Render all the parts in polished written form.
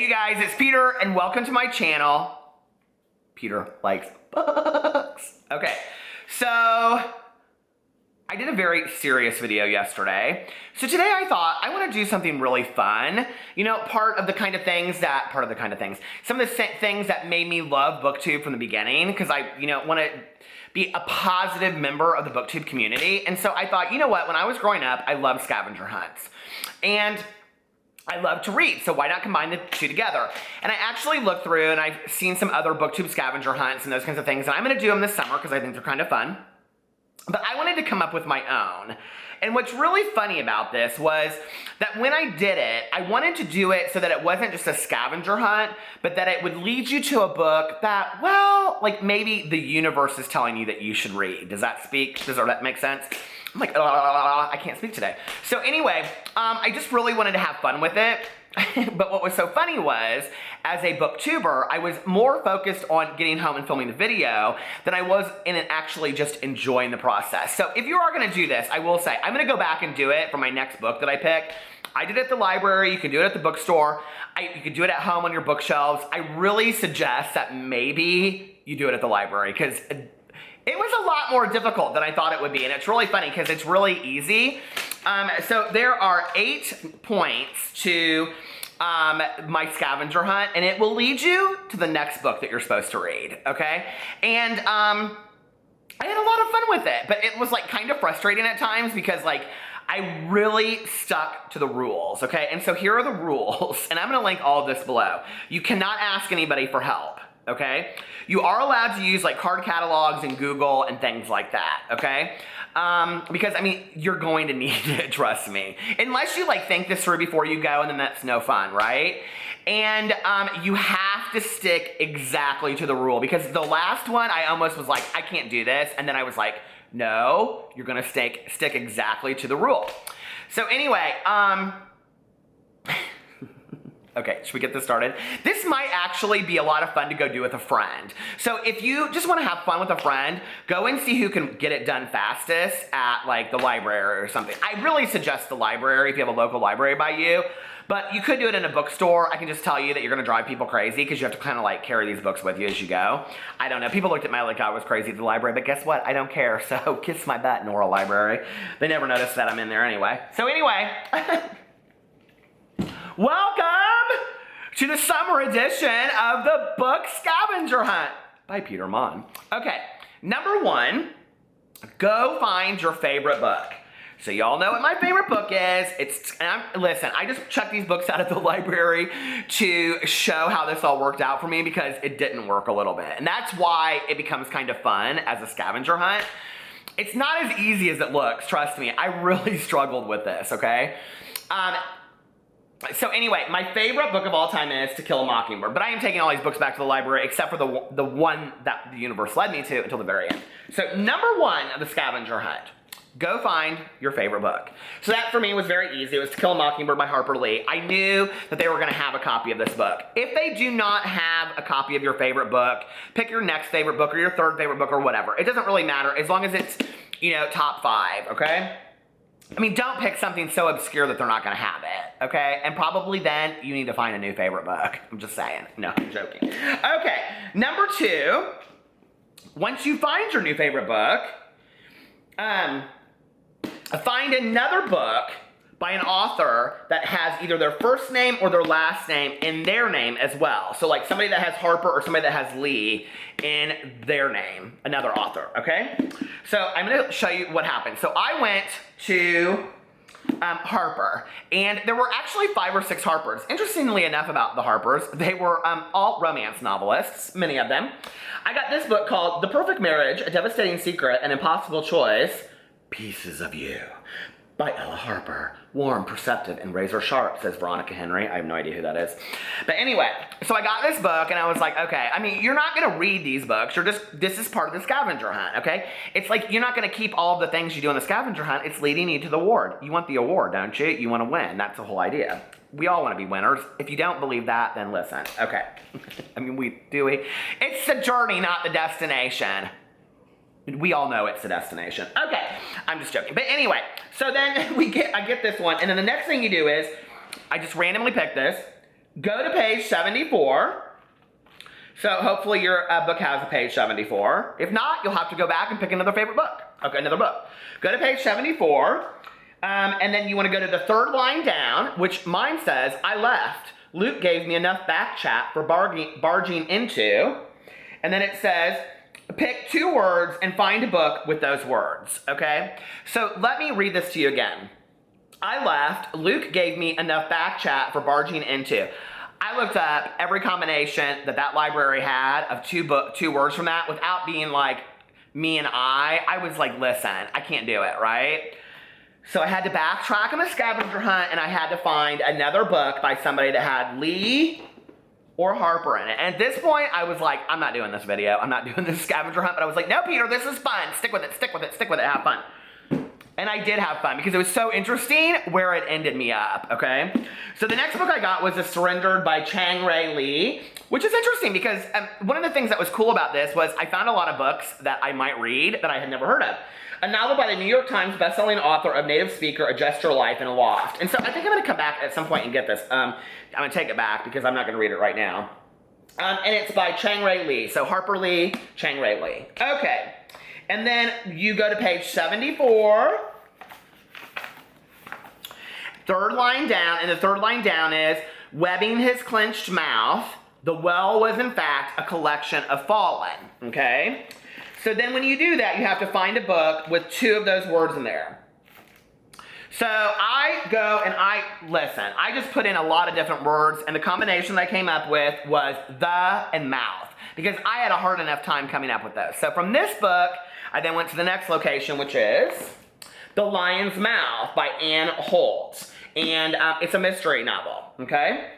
Hey guys, it's Peter and welcome to my channel. Peter likes books. Okay, so I did a very serious video yesterday. So today I thought I want to do something really fun. You know, some of the things that made me love BookTube from the beginning, because I, want to be a positive member of the BookTube community. And so I thought, you know what, when I was growing up, I loved scavenger hunts. And I love to read, so why not combine the two together? And I actually looked through and I've seen some other BookTube scavenger hunts and those kinds of things, and I'm gonna do them this summer because I think they're kind of fun. But I wanted to come up with my own. And what's really funny about this was that when I did it, I wanted to do it so that it wasn't just a scavenger hunt, but that it would lead you to a book that, well, like maybe the universe is telling you that you should read. Does that make sense? I'm like, I can't speak today. So anyway, I just really wanted to have fun with it. But what was so funny was, as a booktuber, I was more focused on getting home and filming the video than I was in actually just enjoying the process. So if you are gonna do this, I will say, I'm gonna go back and do it for my next book that I pick. I did it at the library, you can do it at the bookstore, you can do it at home on your bookshelves. I really suggest that maybe you do it at the library, because it was a lot more difficult than I thought it would be, and it's really funny because it's really easy. So there are 8 points to my scavenger hunt, and it will lead you to the next book that you're supposed to read, okay? And I had a lot of fun with it, but it was like kind of frustrating at times because like I really stuck to the rules, okay? And so here are the rules, and I'm gonna link all of this below. You cannot ask anybody for help. Okay? You are allowed to use like card catalogs and Google and things like that, okay? Because I mean, you're going to need it, trust me. Unless you like think this through before you go, and then that's no fun, right? And you have to stick exactly to the rule, because the last one, I almost was like, I can't do this. And then I was like, no, you're gonna stick exactly to the rule. So anyway, okay, should we get this started? This might actually be a lot of fun to go do with a friend. So if you just want to have fun with a friend, go and see who can get it done fastest at like the library or something. I really suggest the library if you have a local library by you, but you could do it in a bookstore. I can just tell you that you're gonna drive people crazy because you have to kind of like carry these books with you as you go. I don't know, people looked at me like I was crazy at the library, but guess what? I don't care, so kiss my butt, Nora Library. They never noticed that I'm in there anyway. So anyway, welcome to the summer edition of the Book Scavenger Hunt by Peter Mon. Okay, number 1, go find your favorite book. So y'all know what my favorite book is. Listen, I just chucked these books out of the library to show how this all worked out for me, because it didn't work a little bit. And that's why it becomes kind of fun as a scavenger hunt. It's not as easy as it looks, trust me. I really struggled with this, okay? So anyway, my favorite book of all time is To Kill a Mockingbird, but I am taking all these books back to the library except for the one that the universe led me to until the very end. So number 1 of the scavenger hunt, go find your favorite book. So that for me was very easy. It was To Kill a Mockingbird by Harper Lee. I knew that they were gonna have a copy of this book. If they do not have a copy of your favorite book, pick your next favorite book or your third favorite book or whatever. It doesn't really matter as long as it's, top 5, okay? I mean, don't pick something so obscure that they're not gonna have it, okay? And probably then you need to find a new favorite book. I'm just saying. No, I'm joking. Okay, number 2, once you find your new favorite book, find another book by an author that has either their first name or their last name in their name as well. So like somebody that has Harper or somebody that has Lee in their name, another author, okay? So I'm gonna show you what happened. So I went to Harper, and there were actually 5 or 6 Harpers. Interestingly enough about the Harpers, they were all romance novelists, many of them. I got this book called The Perfect Marriage, A Devastating Secret, An Impossible Choice, Pieces of You, by Ella Harper. Warm, perceptive, and razor sharp, says Veronica Henry. I have no idea who that is. But anyway, so I got this book and I was like, okay, I mean, you're not gonna read these books. This is part of the scavenger hunt, okay? It's like, you're not gonna keep all of the things you do in the scavenger hunt. It's leading you to the award. You want the award, don't you? You wanna win. That's the whole idea. We all wanna be winners. If you don't believe that, then listen, okay. I mean, do we? It's the journey, not the destination. We all know it's the destination. Okay, I'm just joking. But anyway, so then I get this one, and then the next thing you do is, I just randomly pick this. go to page 74. So hopefully your book has a page 74. If not, you'll have to go back and pick another favorite book. Okay, another book. Go to page 74, and then you want to go to the third line down, which mine says, I left. Luke gave me enough back chat for barging into. And then it says, pick 2 words and find a book with those words, okay? So let me read this to you again. I left. Luke gave me enough back chat for barging into. I looked up every combination that library had of 2 words from that without being like me and I was like, listen, I can't do it, right? So I had to backtrack on the scavenger hunt, and I had to find another book by somebody that had Lee or Harper in it. And at this point, I was like, I'm not doing this video. I'm not doing this scavenger hunt. But I was like, no, Peter, this is fun. Stick with it, stick with it, stick with it, have fun. And I did have fun because it was so interesting where it ended me up, okay? So the next book I got was The Surrendered by Chang Rae Lee, which is interesting because one of the things that was cool about this was I found a lot of books that I might read that I had never heard of. A novel by the New York Times bestselling author of Native Speaker, Adjust Your Life in a Loft. And so I think I'm gonna come back at some point and get this. I'm gonna take it back because I'm not gonna read it right now. And it's by Chang Rae Lee. So Harper Lee, Chang Rae Lee. Okay. And then you go to page 74. Third line down, and the third line down is, webbing his clenched mouth, the well was in fact a collection of fallen, okay? So then when you do that, you have to find a book with 2 of those words in there. So I go and I just put in a lot of different words, and the combination that I came up with was the and mouth, because I had a hard enough time coming up with those. So from this book, I then went to the next location, which is The Lion's Mouth by Anne Holt. And it's a mystery novel, okay?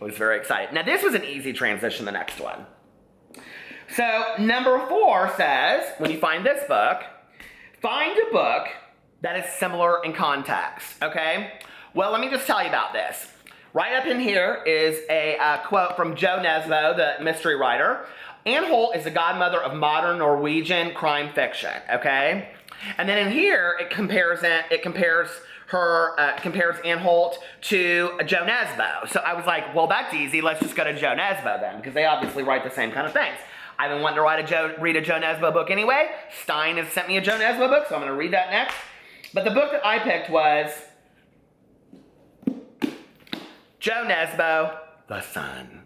I was very excited. Now, this was an easy transition, the next one. So, number 4 says, when you find this book, find a book that is similar in context, okay? Well, let me just tell you about this. Right up in here is a quote from Jo Nesbø, the mystery writer. Anne Holt is the godmother of modern Norwegian crime fiction, okay? And then in here, it compares Anne Holt to Jo Nesbø. So I was like, well, that's easy. Let's just go to Jo Nesbø then, because they obviously write the same kind of things. I've been wanting to read a Jo Nesbø book anyway. Stein has sent me a Jo Nesbø book, so I'm going to read that next. But the book that I picked was Jo Nesbø, The Sun.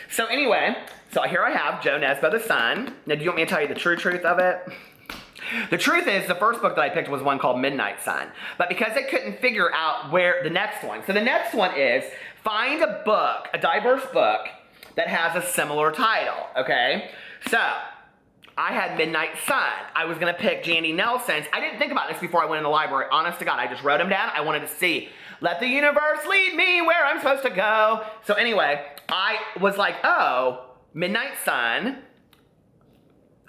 So anyway, so here I have Jo Nesbø, The Sun. Now, do you want me to tell you the true truth of it? The truth is, the first book that I picked was one called Midnight Sun. But because I couldn't figure out where the next one, so the next one is find a book, a diverse book, that has a similar title, okay? So, I had Midnight Sun. I was gonna pick Jandy Nelson's. I didn't think about this before I went in the library. Honest to God, I just wrote them down. I wanted to see, let the universe lead me where I'm supposed to go. So anyway, I was like, oh, Midnight Sun,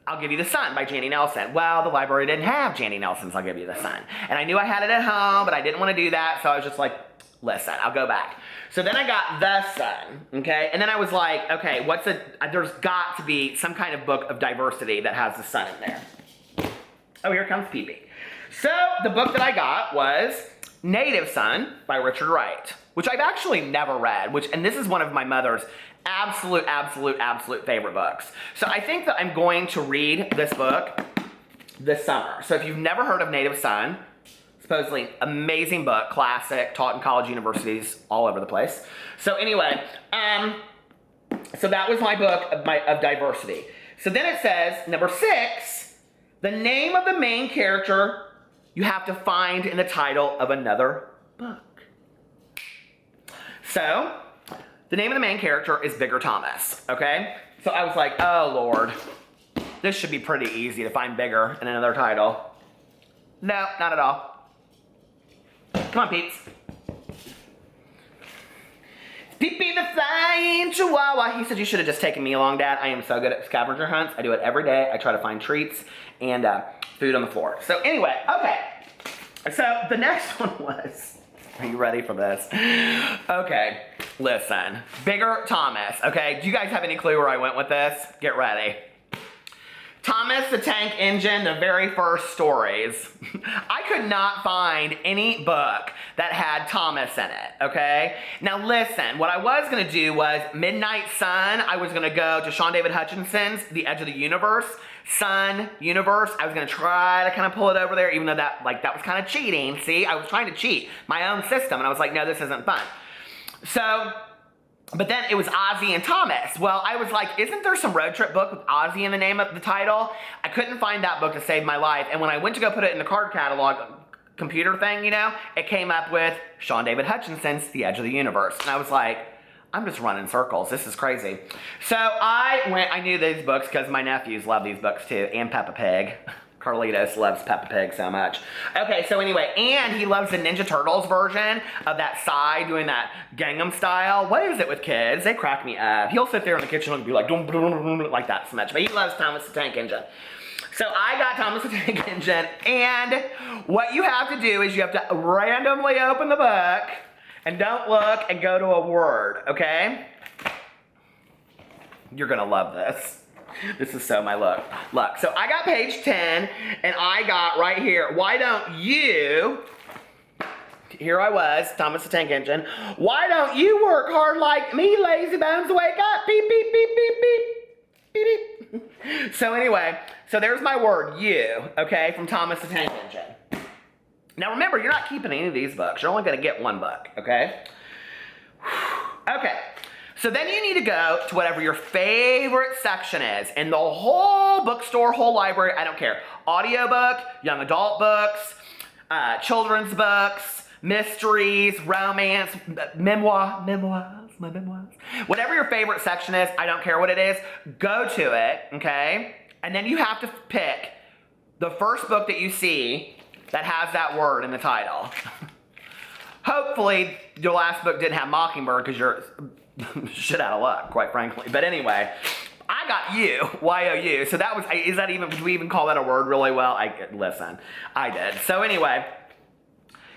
I'll Give You the Sun by Jandy Nelson. Well, the library didn't have Jandy Nelson's I'll Give You the Sun. And I knew I had it at home, but I didn't want to do that, so I was just like, listen, I'll go back. So then I got The Sun, okay? And then I was like, okay, there's got to be some kind of book of diversity that has the sun in there. Oh, here comes Pee-Pee. So the book that I got was Native Son by Richard Wright, which I've actually never read, and this is one of my mother's absolute favorite books. So I think that I'm going to read this book this summer. So if you've never heard of Native Son, supposedly amazing book, classic, taught in college universities all over the place. So anyway, so that was my book of diversity. So then it says, number 6, the name of the main character you have to find in the title of another book. So, the name of the main character is Bigger Thomas, okay? So I was like, oh Lord, this should be pretty easy to find Bigger in another title. No, not at all. Come on, Peeps. Pee-Pee the Flying Chihuahua. He said you should have just taken me along, Dad. I am so good at scavenger hunts. I do it every day. I try to find treats and food on the floor. So anyway, okay. So the next one was, are you ready for this? Okay, listen. Bigger Thomas, okay? Do you guys have any clue where I went with this? Get ready. Thomas the Tank Engine, the very first stories. I could not find any book that had Thomas in it, okay? Now listen, what I was gonna do was Midnight Sun. I was gonna go to Sean David Hutchinson's The Edge of the Universe. Sun, Universe. I was gonna try to kind of pull it over there, even though that was kind of cheating. See, I was trying to cheat my own system, and I was like, no, this isn't fun. So, but then it was Ozzy and Thomas. Well, I was like, isn't there some road trip book with Ozzy in the name of the title? I couldn't find that book to save my life. And when I went to go put it in the card catalog computer thing, you know, it came up with Sean David Hutchinson's The Edge of the Universe. And I was like, I'm just running circles. This is crazy. So I knew these books because my nephews love these books too, and Peppa Pig. Carlitos loves Peppa Pig so much. Okay, so anyway, and he loves the Ninja Turtles version of that Psy doing that Gangnam Style. What is it with kids? They crack me up. He'll sit there in the kitchen and be like, dum, dum, dum, dum, like that so much. But he loves Thomas the Tank Engine. So I got Thomas the Tank Engine, and what you have to do is you have to randomly open the book and don't look and go to a word, okay? You're gonna love this. This is so my luck. So I got page 10, and I got right here, why don't you, here I was, Thomas the Tank Engine, why don't you work hard like me, lazy bones, wake up, beep, beep, beep, beep, beep, beep, beep. So anyway, so there's my word, you, okay, from Thomas the Tank Engine. Now remember, you're not keeping any of these books. You're only gonna get one book, okay? Okay. So then you need to go to whatever your favorite section is in the whole bookstore, whole library, I don't care. Audiobook, young adult books, children's books, mysteries, romance, memoirs. Whatever your favorite section is, I don't care what it is, go to it, okay? And then you have to pick the first book that you see that has that word in the title. Hopefully, your last book didn't have Mockingbird because you're shit out of luck, quite frankly. But anyway, I got you, Y-O-U. So that was, is that even, do we even call that a word really well? Listen, I did. So anyway,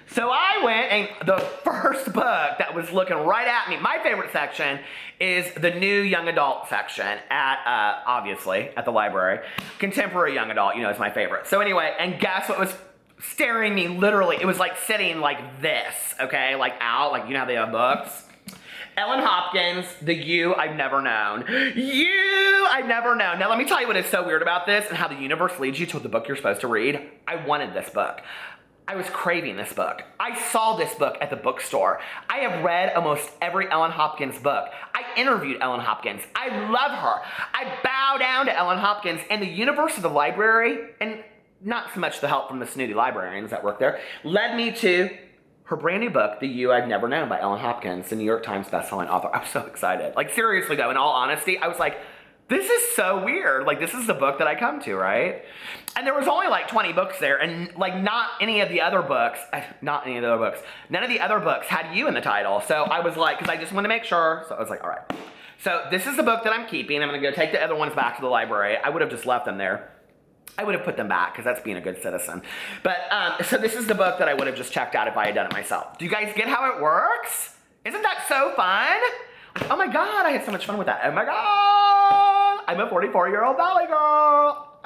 so I went, and the first book that was looking right at me, my favorite section is the new young adult section at, obviously, at the library. Contemporary young adult, you know, is my favorite. So anyway, and guess what was staring me literally? It was like sitting like this, okay? Like out, like, you know how they have books? Ellen Hopkins, The You I've Never Known. You I've Never Known. Now let me tell you what is so weird about this and how the universe leads you to the book you're supposed to read. I wanted this book. I was craving this book. I saw this book at the bookstore. I have read almost every Ellen Hopkins book. I interviewed Ellen Hopkins. I love her. I bow down to Ellen Hopkins, and the universe of the library, and not so much the help from the snooty librarians that work there, led me to her brand new book, The You I've Never Known by Ellen Hopkins, the New York Times bestselling author. I'm so excited. Like, seriously though, in all honesty, I was like, this is so weird. Like, this is the book that I come to, right? And there was only like 20 books there, and like none of the other books had you in the title. So I was like, because I just wanted to make sure. So I was like, all right. So this is the book that I'm keeping. I'm gonna go take the other ones back to the library. I would have just left them there. I would have put them back because that's being a good citizen. But, so this is the book that I would have just checked out if I had done it myself. Do you guys get how it works? Isn't that so fun? Oh my God, I had so much fun with that. Oh my God, I'm a 44-year-old Valley girl.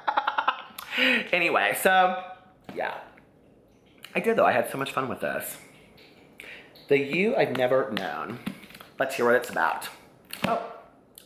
Anyway, so, yeah. I did though, I had so much fun with this. The You I've Never Known. Let's hear what it's about. Oh.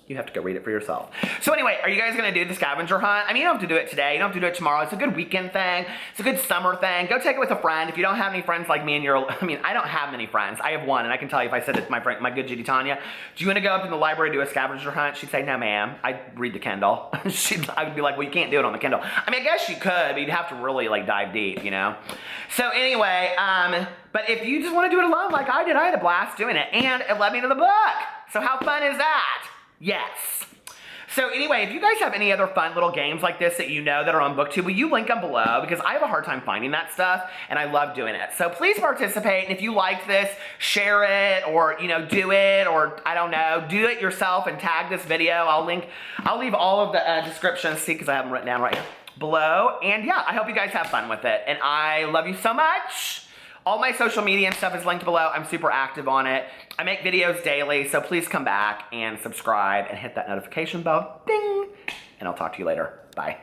You have to go read it for yourself. So anyway, are you guys gonna do the scavenger hunt? I mean, you don't have to do it today, you don't have to do it tomorrow. It's a good weekend thing. It's a good summer thing. Go take it with a friend. If you don't have any friends like me and I don't have many friends. I have one, and I can tell you if I said it to my friend, my good Judy Tanya, do you wanna go up in the library and do a scavenger hunt? She'd say, no ma'am. I'd read the Kindle. I would be like, well, you can't do it on the Kindle. I mean, I guess you could, but you'd have to really like dive deep, you know? So anyway, but if you just wanna do it alone like I did, I had a blast doing it, and it led me to the book. So how fun is that? Yes. So anyway, if you guys have any other fun little games like this that you know that are on BookTube, will you link them below? Because I have a hard time finding that stuff, and I love doing it. So please participate, and if you like this, share it, or, you know, do it, or, I don't know, do it yourself and tag this video. I'll leave all of the descriptions, see, because I have them written down right here, below. And yeah, I hope you guys have fun with it, and I love you so much. All my social media and stuff is linked below. I'm super active on it. I make videos daily, so please come back and subscribe and hit that notification bell. Ding! And I'll talk to you later. Bye.